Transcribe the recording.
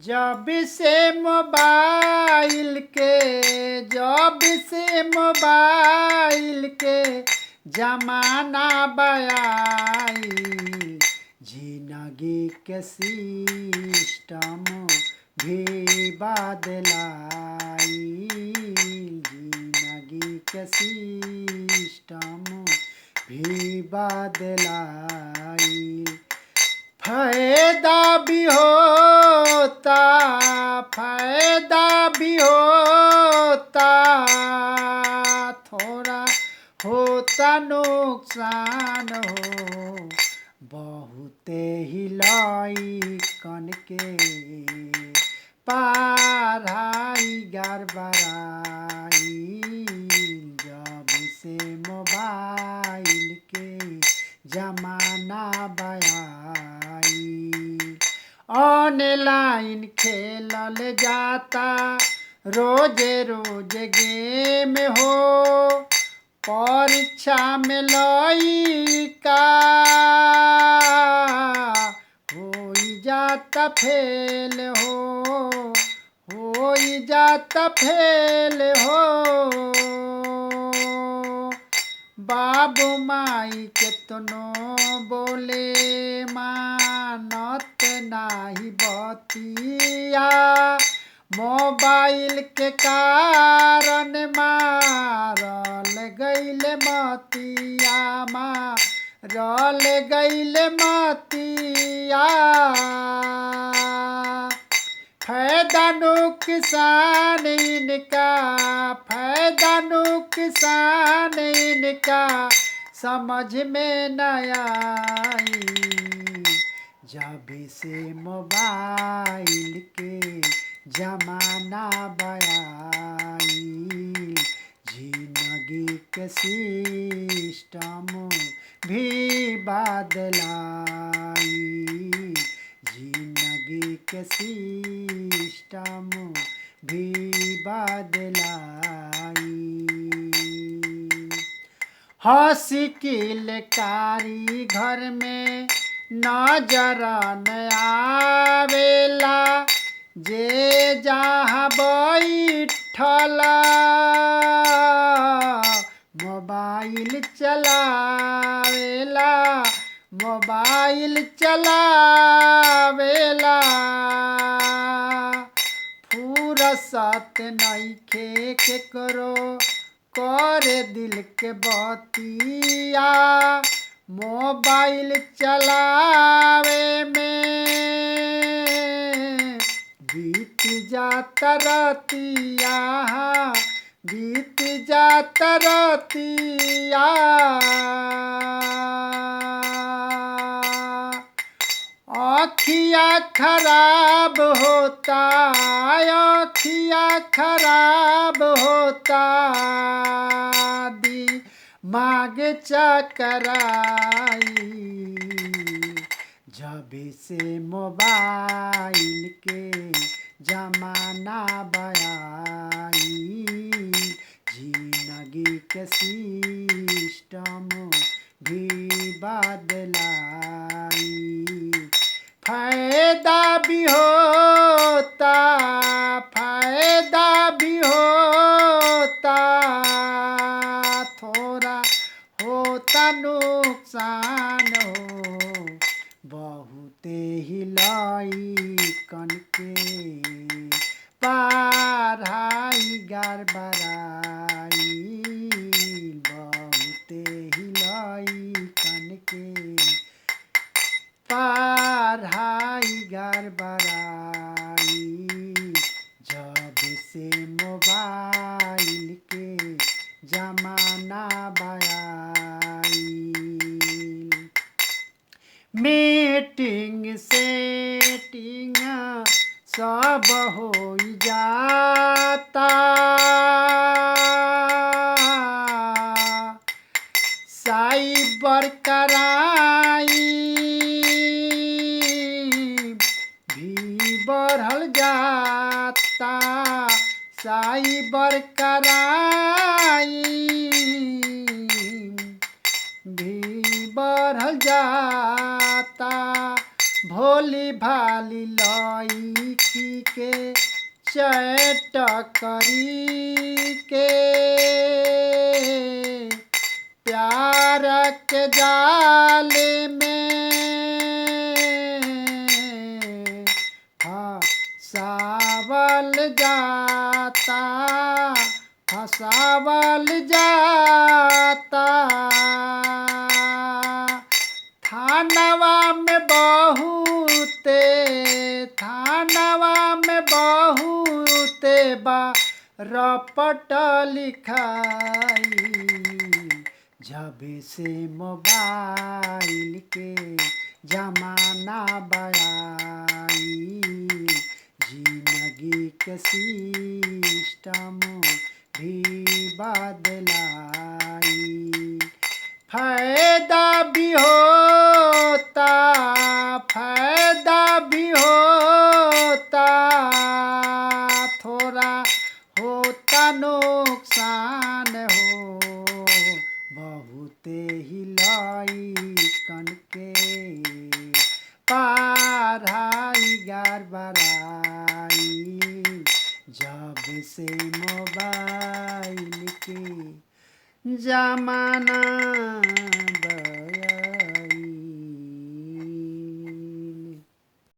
जब से मोबाइल के जमाना बयाई, जिंदगी के सिस्टम भी बदलाई। जिंदगी के सिस्टम भी बदलाई। फायदा भी होता थोड़ा होता नुकसान हो। बहुते हिलाई के पढ़ाई गड़बड़ाई। जब से मोबाइल के जमाना बयाई, ऑनलाइन खेलल जाता रोज रोज गेम हो। परीक्षा में लइका हो जाता फेल हो। बाबू माई केतनो बोले मानत नाही बतिया। मोबाइल के कारण मारल गइले मतिया। फायदा नुकसान इनका समझ में न आई। जब से मोबाइल के जमाना बयाई, जिंदगी के सिस्टम भी बदलाई। जिंदगी के सिस्टम भी बदलाई। हॉस्किल कारी घर में नजर न आवेला। जे जहाँ बैठल मोबाइल चलावेला। फुरसत नइखे केकरो करे दिल के बतिया। मोबाइल चलावे में बीत जाता रतिया। आँखिया खराब होता दिमाग चकराई। जब से मोबाइल के जमाना बयाई, जिंदगी के सिस्टम भी बदलाई। फायदा भी होता थोड़ा होता नुकसान हो। बहुते हिलाई के पढ़ाई गड़बड़ाई। बहुते हिलाई के पढ़ाई गड़बड़ाई। जब से मोबाइल के जमाना बयाई, मीटिंग सेटिंग सब हो जाता। साइबर क्राइम भी बढ़ल जाता। साइबर क्राइम भी बढ़ल जाता। भोली भाली लईकी के चैट करी के प्यार के जाल में फसावल जाता फसावल जाता। थानवा में बहुते बा रपट लिखाई जब से मोबाइल के जमाना बयाई जिंदगी के सिस्टम भी बदलाई। फायदा भी होता थोड़ा होता नुकसान हो बहुते ही लइकन के पढ़ाई गड़बड़ाई जब से मोबाइल के जमाना